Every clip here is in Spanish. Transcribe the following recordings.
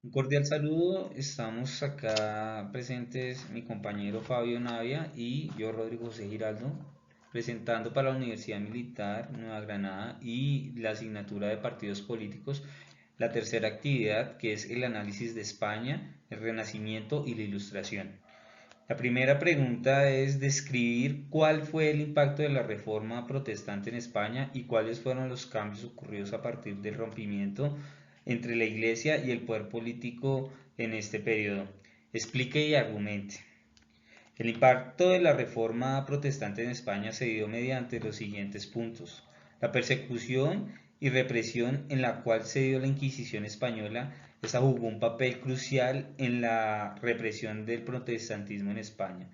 Un cordial saludo, estamos acá presentes mi compañero Fabio Navia y yo, Rodrigo José Giraldo, presentando para la Universidad Militar Nueva Granada y la asignatura de partidos políticos la tercera actividad, que es el análisis de España, el Renacimiento y la Ilustración. La primera pregunta es describir cuál fue el impacto de la Reforma Protestante en España y cuáles fueron los cambios ocurridos a partir del rompimiento entre la Iglesia y el poder político en este periodo. Explique y argumente. El impacto de la Reforma Protestante en España se dio mediante los siguientes puntos. La persecución y represión en la cual se dio la Inquisición española, esa jugó un papel crucial en la represión del protestantismo en España.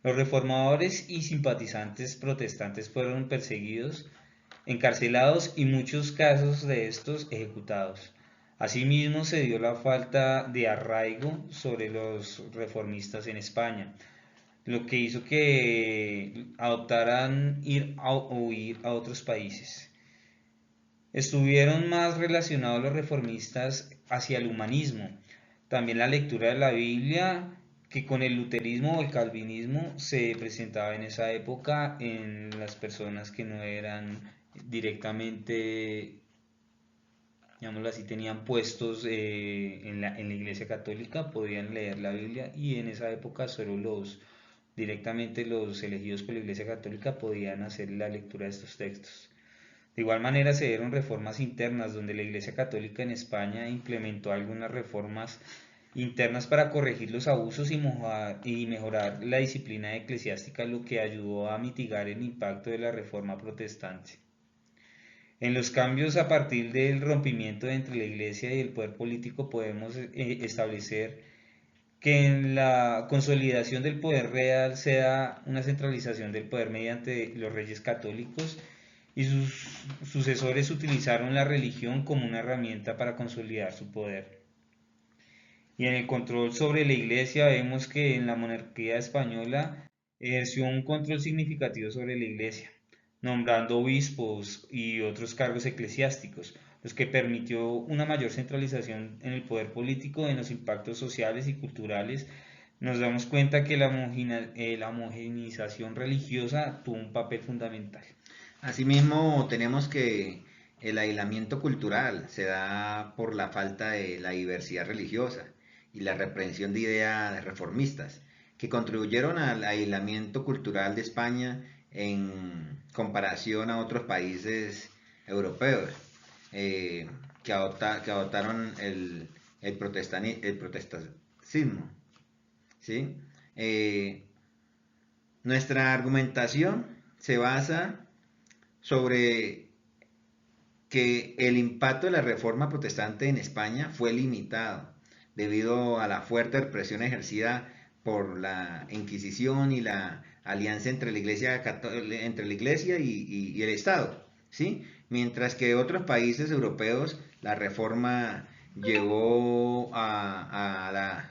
Los reformadores y simpatizantes protestantes fueron perseguidos, encarcelados y muchos casos de estos ejecutados. Asimismo, se dio la falta de arraigo sobre los reformistas en España, lo que hizo que adoptaran ir a huir a otros países. Estuvieron más relacionados los reformistas hacia el humanismo, también la lectura de la Biblia, que con el luterismo o el calvinismo se presentaba en esa época en las personas que no eran directamente, digámoslo así, tenían puestos en la Iglesia Católica, podían leer la Biblia y en esa época solo directamente los elegidos por la Iglesia Católica podían hacer la lectura de estos textos. De igual manera se dieron reformas internas donde la Iglesia Católica en España implementó algunas reformas internas para corregir los abusos y mejorar la disciplina eclesiástica, lo que ayudó a mitigar el impacto de la Reforma Protestante. En los cambios a partir del rompimiento entre la Iglesia y el poder político podemos establecer que en la consolidación del poder real se da una centralización del poder mediante los reyes católicos y sus sucesores utilizaron la religión como una herramienta para consolidar su poder. Y en el control sobre la iglesia vemos que en la monarquía española ejerció un control significativo sobre la iglesia, nombrando obispos y otros cargos eclesiásticos, los que permitió una mayor centralización en el poder político, en los impactos sociales y culturales. Nos damos cuenta que la homogeneización religiosa tuvo un papel fundamental. Asimismo, tenemos que el aislamiento cultural se da por la falta de la diversidad religiosa y la reprensión de ideas reformistas, que contribuyeron al aislamiento cultural de España en comparación a otros países europeos eh, que adoptaron el protestantismo. ¿Sí? Eh, Nuestra argumentación se basa sobre que el impacto de la reforma protestante en España fue limitado debido a la fuerte represión ejercida por la Inquisición y la alianza entre la Iglesia y el Estado, ¿sí? Mientras que en otros países europeos la reforma llevó a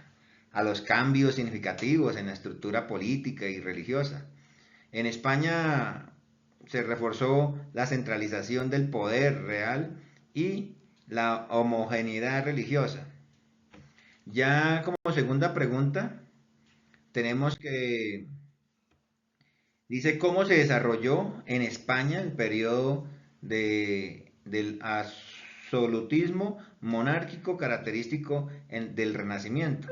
los cambios significativos en la estructura política y religiosa. En España se reforzó la centralización del poder real y la homogeneidad religiosa. Ya como segunda pregunta, tenemos que, dice, ¿cómo se desarrolló en España el periodo del absolutismo monárquico característico del Renacimiento?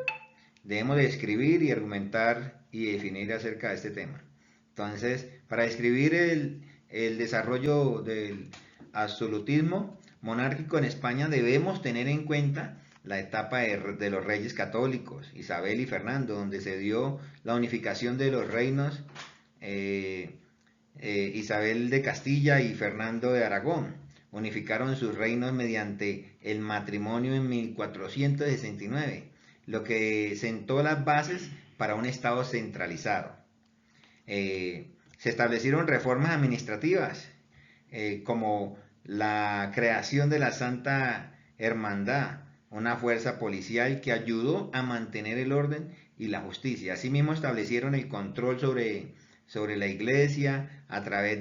Debemos de escribir y argumentar y definir acerca de este tema. Entonces, para describir el desarrollo del absolutismo monárquico en España debemos tener en cuenta la etapa de los reyes católicos, Isabel y Fernando, donde se dio la unificación de los reinos, eh, Isabel de Castilla y Fernando de Aragón. Unificaron sus reinos mediante el matrimonio en 1469, lo que sentó las bases para un Estado centralizado. Se establecieron reformas administrativas, como la creación de la Santa Hermandad, una fuerza policial que ayudó a mantener el orden y la justicia. Asimismo establecieron el control sobre la iglesia a través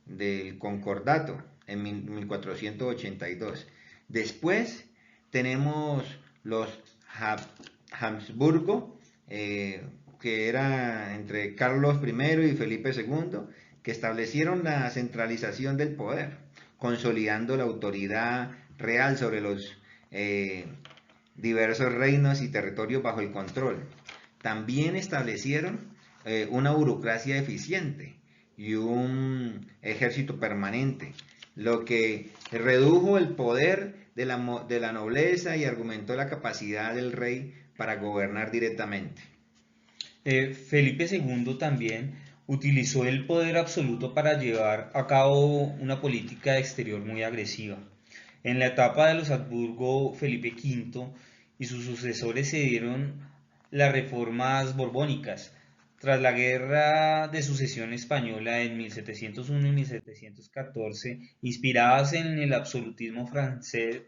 del concordato en 1482. Después tenemos los Habsburgo, que era entre Carlos I y Felipe II, que establecieron la centralización del poder, consolidando la autoridad real sobre los diversos reinos y territorios bajo el control. También establecieron una burocracia eficiente y un ejército permanente, lo que redujo el poder de la nobleza y argumentó la capacidad del rey para gobernar directamente. Felipe II también utilizó el poder absoluto para llevar a cabo una política exterior muy agresiva. En la etapa de los Habsburgo, Felipe V y sus sucesores se dieron las reformas borbónicas. Tras la Guerra de Sucesión Española en 1701 y 1714, inspiradas en el absolutismo francés,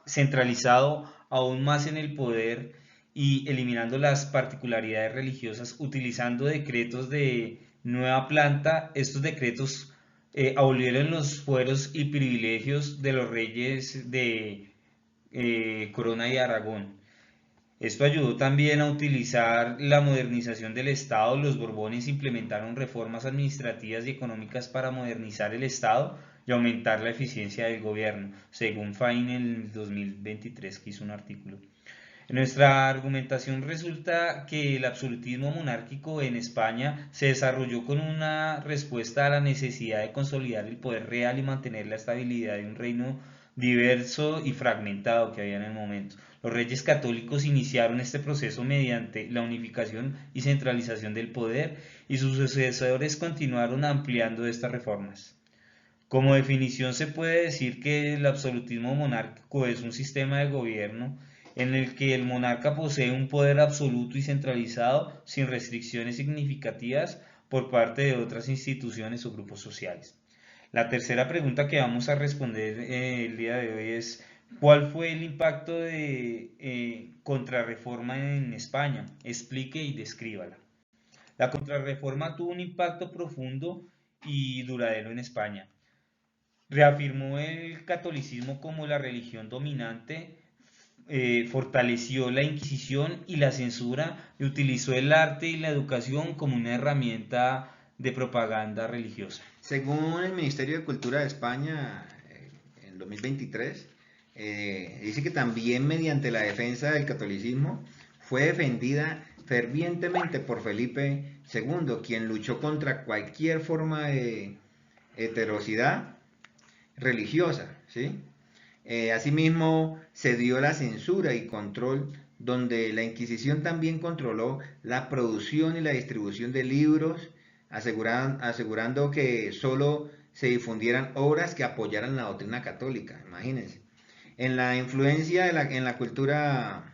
centralizado aún más en el poder y eliminando las particularidades religiosas, utilizando decretos de nueva planta. Estos decretos abolieron los fueros y privilegios de los reyes de Corona y Aragón. Esto ayudó también a utilizar la modernización del Estado. Los Borbones implementaron reformas administrativas y económicas para modernizar el Estado y aumentar la eficiencia del gobierno, según Fain en el 2023, que hizo un artículo. En nuestra argumentación resulta que el absolutismo monárquico en España se desarrolló con una respuesta a la necesidad de consolidar el poder real y mantener la estabilidad de un reino diverso y fragmentado que había en el momento. Los reyes católicos iniciaron este proceso mediante la unificación y centralización del poder, y sus sucesores continuaron ampliando estas reformas. Como definición se puede decir que el absolutismo monárquico es un sistema de gobierno en el que el monarca posee un poder absoluto y centralizado sin restricciones significativas por parte de otras instituciones o grupos sociales. La tercera pregunta que vamos a responder el día de hoy es: ¿cuál fue el impacto de contrarreforma en España? Explique y descríbala. La contrarreforma tuvo un impacto profundo y duradero en España. Reafirmó el catolicismo como la religión dominante, fortaleció la Inquisición y la censura, y utilizó el arte y la educación como una herramienta de propaganda religiosa. Según el Ministerio de Cultura de España, en 2023, dice que también mediante la defensa del catolicismo fue defendida fervientemente por Felipe II, quien luchó contra cualquier forma de heterosidad religiosa, ¿sí? Asimismo, se dio la censura y control, donde la Inquisición también controló la producción y la distribución de libros, asegurando que solo se difundieran obras que apoyaran la doctrina católica, imagínense. En la influencia en la cultura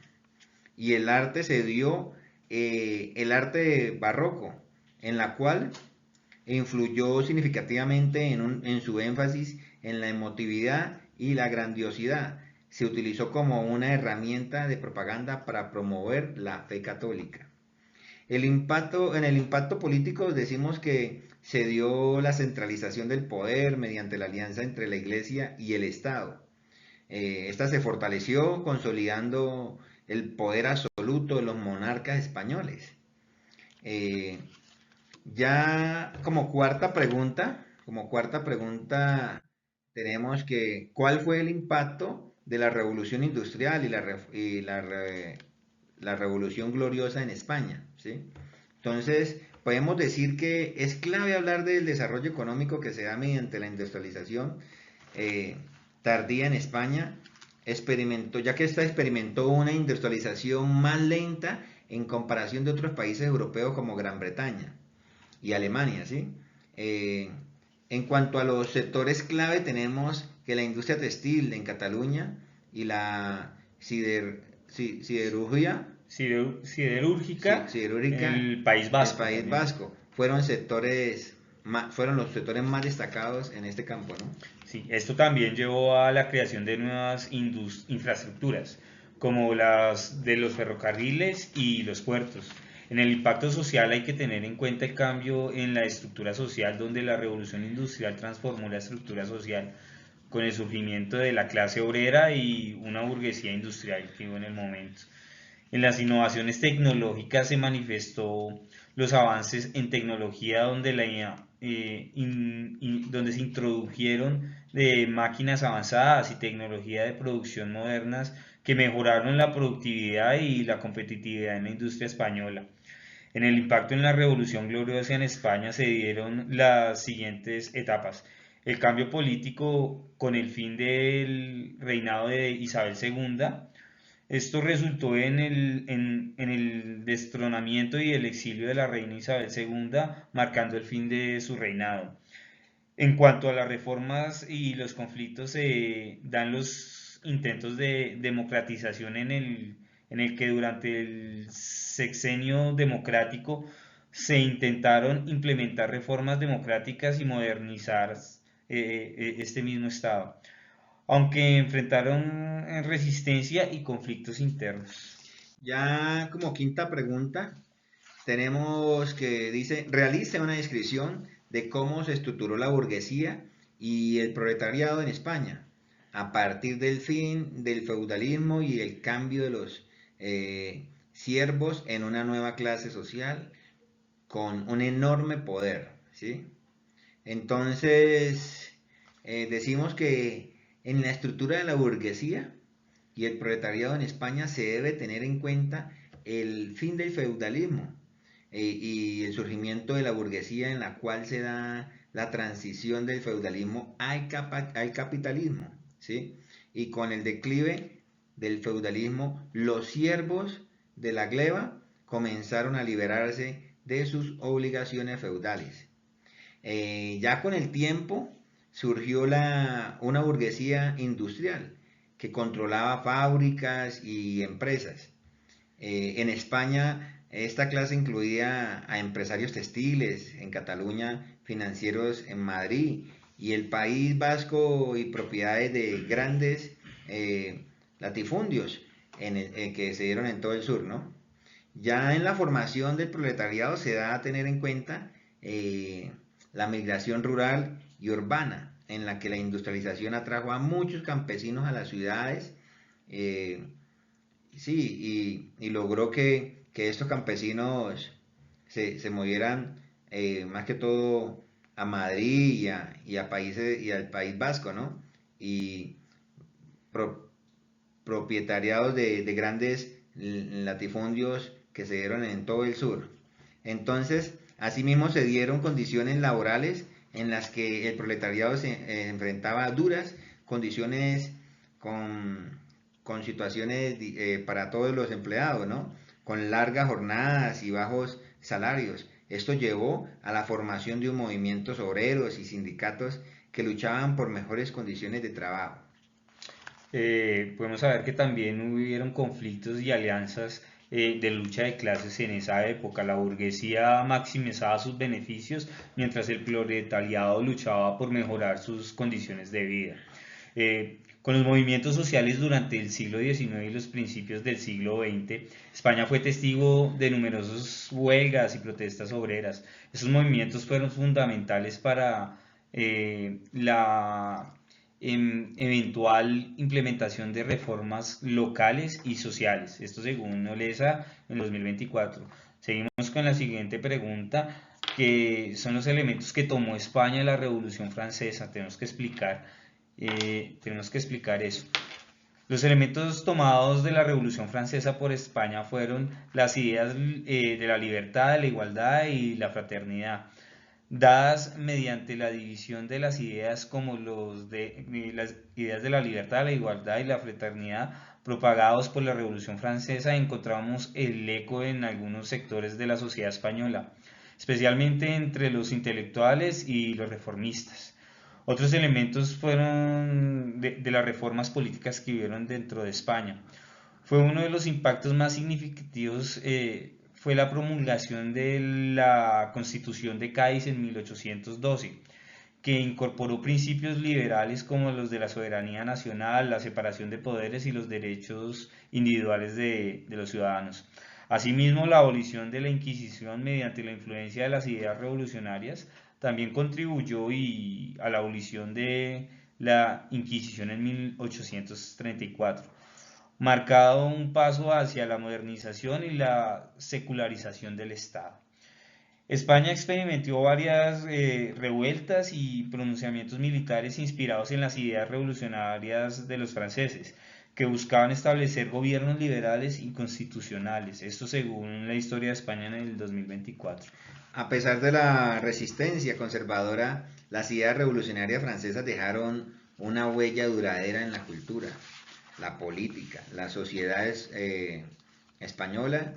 y el arte se dio el arte barroco, en la cual influyó significativamente en su énfasis en la emotividad y la grandiosidad. Se utilizó como una herramienta de propaganda para promover la fe católica. En el impacto político decimos que se dio la centralización del poder mediante la alianza entre la Iglesia y el Estado. Esta se fortaleció consolidando el poder absoluto de los monarcas españoles. Eh, ya como cuarta pregunta tenemos que ¿cuál fue el impacto de la revolución industrial la revolución gloriosa en España? ¿Sí? Entonces, podemos decir que es clave hablar del desarrollo económico que se da mediante la industrialización tardía en España. Ya que esta experimentó una industrialización más lenta en comparación de otros países europeos como Gran Bretaña y Alemania, ¿sí? Eh, en cuanto a los sectores clave, tenemos que la industria textil en Cataluña y la siderurgia, Siderúrgica en siderúrgica el País del Vasco País también. Vasco fueron los sectores más destacados en este campo, ¿no? Sí, esto también llevó a la creación de nuevas infraestructuras, como las de los ferrocarriles y los puertos. En el impacto social hay que tener en cuenta el cambio en la estructura social, donde la revolución industrial transformó la estructura social, con el surgimiento de la clase obrera y una burguesía industrial que hubo en el momento. En las innovaciones tecnológicas se manifestó los avances en tecnología donde, donde se introdujeron máquinas avanzadas y tecnología de producción modernas que mejoraron la productividad y la competitividad en la industria española. En el impacto en la Revolución Gloriosa en España se dieron las siguientes etapas. El cambio político con el fin del reinado de Isabel II. Esto resultó en el destronamiento y el exilio de la reina Isabel II, marcando el fin de su reinado. En cuanto a las reformas y los conflictos, se dan los intentos de democratización en el que durante el sexenio democrático se intentaron implementar reformas democráticas y modernizar este mismo Estado, aunque enfrentaron resistencia y conflictos internos. Ya como quinta pregunta, tenemos que dice, realice una descripción de cómo se estructuró la burguesía y el proletariado en España a partir del fin del feudalismo y el cambio de los siervos en una nueva clase social con un enorme poder, ¿sí? Entonces, decimos que en la estructura de la burguesía y el proletariado en España se debe tener en cuenta el fin del feudalismo y el surgimiento de la burguesía en la cual se da la transición del feudalismo al capitalismo, ¿sí? Y con el declive del feudalismo, los siervos de la gleba comenzaron a liberarse de sus obligaciones feudales. Ya con el tiempo surgió una burguesía industrial que controlaba fábricas y empresas. En España, esta clase incluía a empresarios textiles, en Cataluña, financieros en Madrid, y el País Vasco y propiedades de grandes latifundios que se dieron en todo el sur, ¿no? Ya en la formación del proletariado se da a tener en cuenta la migración rural y urbana, en la que la industrialización atrajo a muchos campesinos a las ciudades, eh, sí, y logró que estos campesinos se movieran más que todo a Madrid y a países, y al País Vasco, ¿no? Y pro- propietariados de grandes latifundios que se dieron en todo el sur. Entonces, asimismo se dieron condiciones laborales en las que el proletariado se enfrentaba a duras condiciones con, con situaciones para todos los empleados, ¿no? Con largas jornadas y bajos salarios. Esto llevó a la formación de un movimiento obreros y sindicatos que luchaban por mejores condiciones de trabajo. Podemos saber que también hubieron conflictos y alianzas de lucha de clases en esa época. La burguesía maximizaba sus beneficios mientras el proletariado luchaba por mejorar sus condiciones de vida. Con los movimientos sociales durante el siglo XIX y los principios del siglo XX, España fue testigo de numerosas huelgas y protestas obreras. Esos movimientos fueron fundamentales para la eventual implementación de reformas locales y sociales. Esto según Olesa en 2024. Seguimos con la siguiente pregunta, que son los elementos que tomó España de la Revolución Francesa. Tenemos que explicar eso. Los elementos tomados de la Revolución Francesa por España fueron las ideas de la libertad, la igualdad y la fraternidad, dadas mediante la división de las ideas como las ideas de la libertad, la igualdad y la fraternidad propagados por la Revolución Francesa. Encontramos el eco en algunos sectores de la sociedad española, especialmente entre los intelectuales y los reformistas. Otros elementos fueron de las reformas políticas que hubieron dentro de España. Fue uno de los impactos más significativos, fue la promulgación de la Constitución de Cádiz en 1812, que incorporó principios liberales como los de la soberanía nacional, la separación de poderes y los derechos individuales de los ciudadanos. Asimismo, la abolición de la Inquisición mediante la influencia de las ideas revolucionarias también contribuyó a la abolición la Inquisición en 1834, marcado un paso hacia la modernización y la secularización del Estado. España experimentó varias revueltas y pronunciamientos militares inspirados en las ideas revolucionarias de los franceses, que buscaban establecer gobiernos liberales y constitucionales, esto según la historia de España en el 2024. A pesar de la resistencia conservadora, las ideas revolucionarias francesas dejaron una huella duradera en la cultura, la política, las sociedades españolas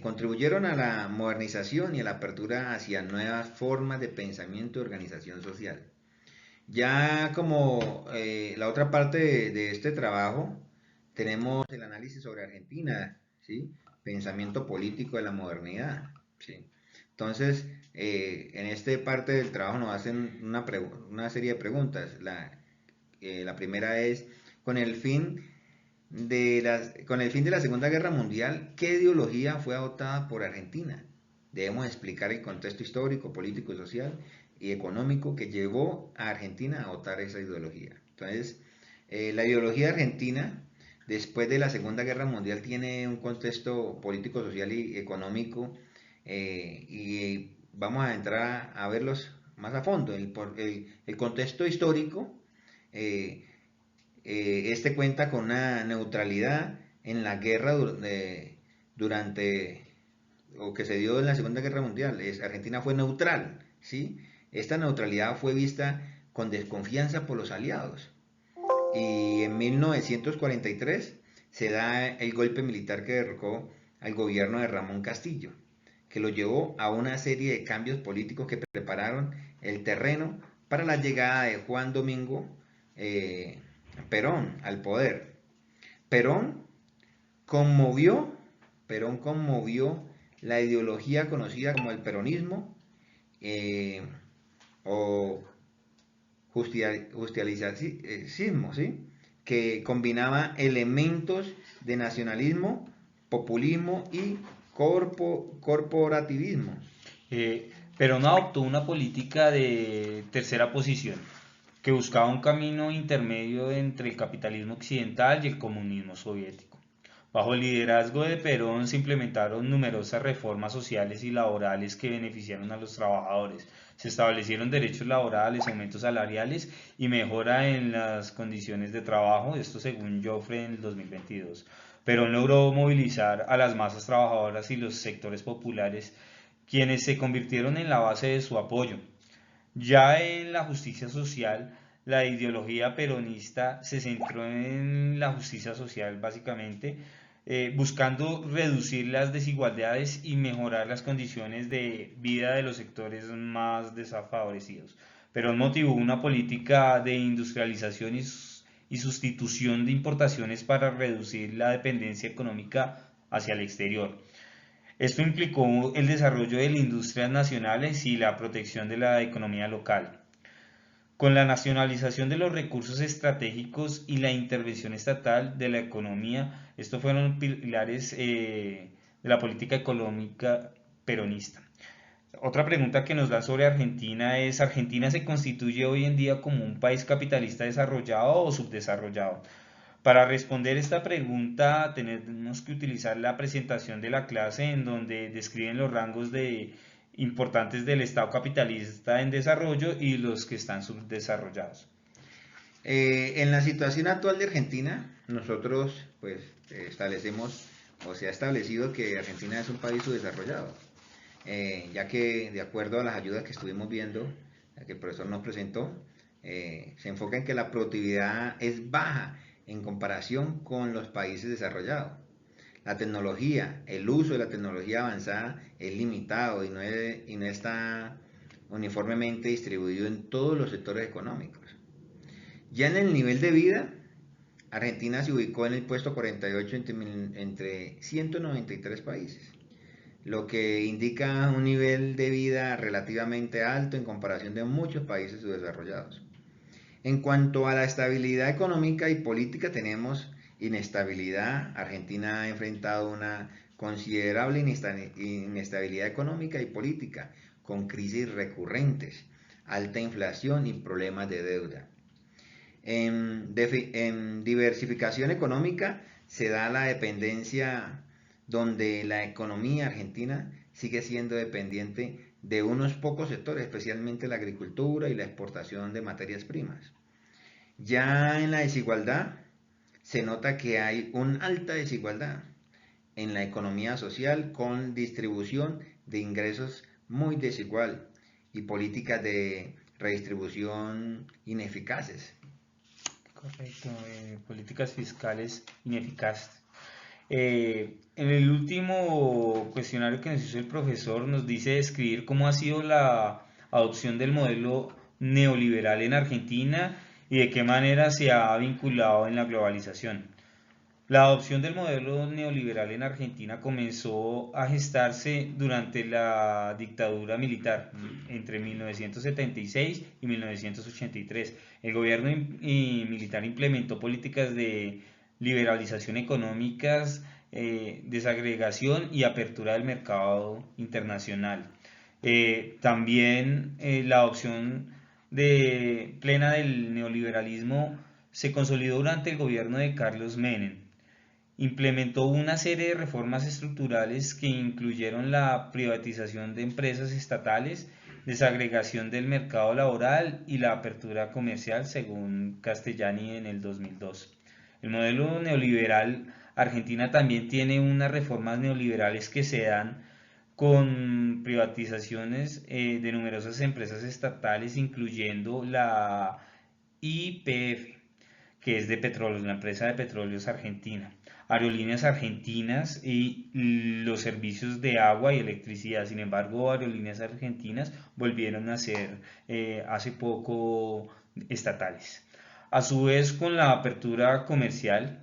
contribuyeron a la modernización y a la apertura hacia nuevas formas de pensamiento y organización social. Ya como la otra parte de este trabajo, tenemos el análisis sobre Argentina, ¿sí? Pensamiento político de la modernidad, ¿sí? Entonces, en esta parte del trabajo nos hacen una serie de preguntas. La primera es, con el fin con el fin de la Segunda Guerra Mundial, ¿qué ideología fue adoptada por Argentina? Debemos explicar el contexto histórico, político, social y económico que llevó a Argentina a adoptar esa ideología. Entonces, la ideología argentina, después de la Segunda Guerra Mundial, tiene un contexto político, social y económico, y vamos a entrar a verlos más a fondo. El contexto histórico, eh, este cuenta con una neutralidad en la guerra durante o que se dio en la Segunda Guerra Mundial. Argentina fue neutral, ¿sí? Esta neutralidad fue vista con desconfianza por los aliados. Y en 1943 se da el golpe militar que derrocó al gobierno de Ramón Castillo, que lo llevó a una serie de cambios políticos que prepararon el terreno para la llegada de Juan Domingo Perón al poder. Perón conmovió, Perón conmovió la ideología conocida como el peronismo, eh, o justicialismo, ¿sí? Que combinaba elementos de nacionalismo, populismo y corporativismo. Perón adoptó una política de tercera posición, que buscaba un camino intermedio entre el capitalismo occidental y el comunismo soviético. Bajo el liderazgo de Perón se implementaron numerosas reformas sociales y laborales que beneficiaron a los trabajadores. Se establecieron derechos laborales, aumentos salariales y mejora en las condiciones de trabajo, esto según Joffre en el 2022. Perón logró movilizar a las masas trabajadoras y los sectores populares, quienes se convirtieron en la base de su apoyo. Ya en la justicia social, la ideología peronista se centró en la justicia social básicamente, buscando reducir las desigualdades y mejorar las condiciones de vida de los sectores más desfavorecidos. Perón motivó una política de industrialización y sustitución de importaciones para reducir la dependencia económica hacia el exterior. Esto implicó el desarrollo de las industrias nacionales y la protección de la economía local. Con la nacionalización de los recursos estratégicos y la intervención estatal de la economía, estos fueron pilares de la política económica peronista. Otra pregunta que nos dan sobre Argentina es: ¿Argentina se constituye hoy en día como un país capitalista desarrollado o subdesarrollado? Para responder esta pregunta tenemos que utilizar la presentación de la clase, en donde describen los rangos importantes del Estado capitalista en desarrollo y los que están subdesarrollados. En la situación actual de Argentina, nosotros pues establecemos, o se ha establecido que Argentina es un país subdesarrollado, ya que de acuerdo a las ayudas que estuvimos viendo, que el profesor nos presentó, se enfoca en que la productividad es baja en comparación con los países desarrollados. La tecnología, el uso de la tecnología avanzada es limitado y no está uniformemente distribuido en todos los sectores económicos. Ya en el nivel de vida, Argentina se ubicó en el puesto 48 entre 193 países, lo que indica un nivel de vida relativamente alto en comparación de muchos países subdesarrollados. En cuanto a la estabilidad económica y política, tenemos inestabilidad. Argentina ha enfrentado una considerable inestabilidad económica y política, con crisis recurrentes, alta inflación y problemas de deuda. En diversificación económica se da la dependencia donde la economía argentina sigue siendo dependiente de unos pocos sectores, especialmente la agricultura y la exportación de materias primas. Ya en la desigualdad se nota que hay una alta desigualdad en la economía social con distribución de ingresos muy desigual y políticas de redistribución ineficaces. Correcto, políticas fiscales ineficaces. En el último cuestionario que nos hizo el profesor nos dice describir cómo ha sido la adopción del modelo neoliberal en Argentina y de qué manera se ha vinculado en la globalización. La adopción del modelo neoliberal en Argentina comenzó a gestarse durante la dictadura militar entre 1976 y 1983. El gobierno militar implementó políticas de liberalización económicas, desagregación y apertura del mercado internacional. También la adopción plena del neoliberalismo se consolidó durante el gobierno de Carlos Menem. Implementó una serie de reformas estructurales que incluyeron la privatización de empresas estatales, desagregación del mercado laboral y la apertura comercial, según Castellani en el 2002. El modelo neoliberal Argentina también tiene unas reformas neoliberales que se dan con privatizaciones de numerosas empresas estatales, incluyendo la YPF, que es de petróleos, la empresa de petróleos argentina, Aerolíneas Argentinas y los servicios de agua y electricidad. Sin embargo, Aerolíneas Argentinas volvieron a ser hace poco estatales. A su vez, con la apertura comercial,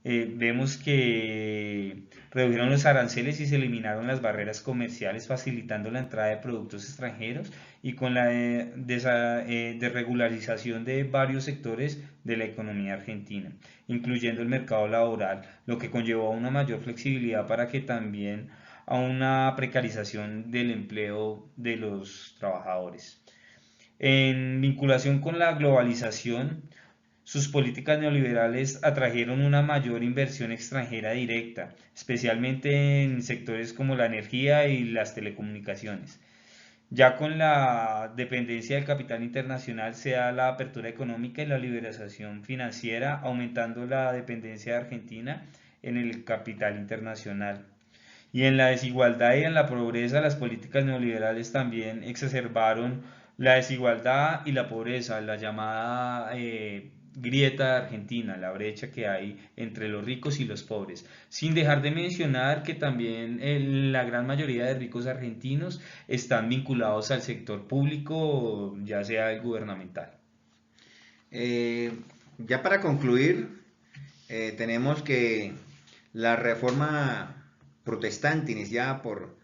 vemos que redujeron los aranceles y se eliminaron las barreras comerciales, facilitando la entrada de productos extranjeros y con la desregularización de varios sectores de la economía argentina, incluyendo el mercado laboral, lo que conllevó a una mayor flexibilidad para que también a una precarización del empleo de los trabajadores. En vinculación con la globalización, sus políticas neoliberales atrajeron una mayor inversión extranjera directa, especialmente en sectores como la energía y las telecomunicaciones. Ya con la dependencia del capital internacional se da la apertura económica y la liberalización financiera, aumentando la dependencia de Argentina en el capital internacional. Y en la desigualdad y en la pobreza, las políticas neoliberales también exacerbaron la desigualdad y la pobreza, la llamada grieta argentina, la brecha que hay entre los ricos y los pobres. Sin dejar de mencionar que también la gran mayoría de ricos argentinos están vinculados al sector público, ya sea el gubernamental. Ya para concluir, tenemos que la reforma protestante iniciada por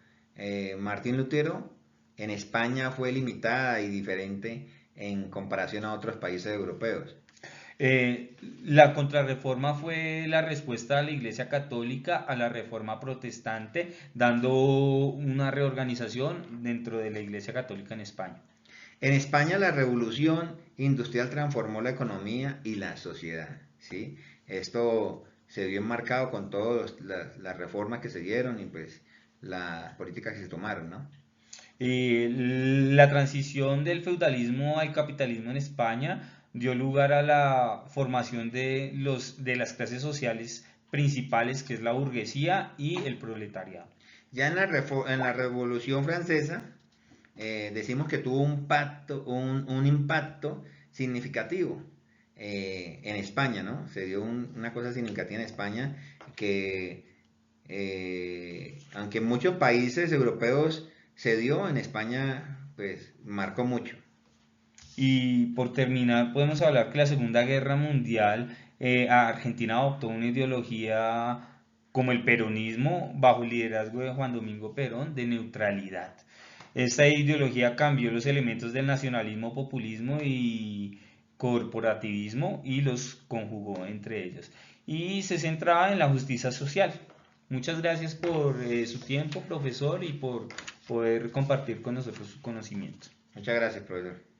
Martín Lutero en España fue limitada y diferente en comparación a otros países europeos. La contrarreforma fue la respuesta de la Iglesia Católica a la reforma protestante, dando una reorganización dentro de la Iglesia Católica en España. En España la revolución industrial transformó la economía y la sociedad, ¿sí? Esto se vio enmarcado con todas las reformas que se dieron y pues las políticas que se tomaron, ¿no? La transición del feudalismo al capitalismo en España dio lugar a la formación de las clases sociales principales, que es la burguesía y el proletariado. Ya en la Revolución Francesa decimos que tuvo un impacto significativo en España, ¿no? Se dio una cosa significativa en España que, aunque en muchos países europeos se dio, en España pues marcó mucho. Y por terminar, podemos hablar que la Segunda Guerra Mundial, Argentina adoptó una ideología como el peronismo, bajo el liderazgo de Juan Domingo Perón, de neutralidad. Esta ideología cambió los elementos del nacionalismo, populismo y corporativismo y los conjugó entre ellos. Y se centraba en la justicia social. Muchas gracias por su tiempo, profesor, y por poder compartir con nosotros su conocimiento. Muchas gracias, profesor.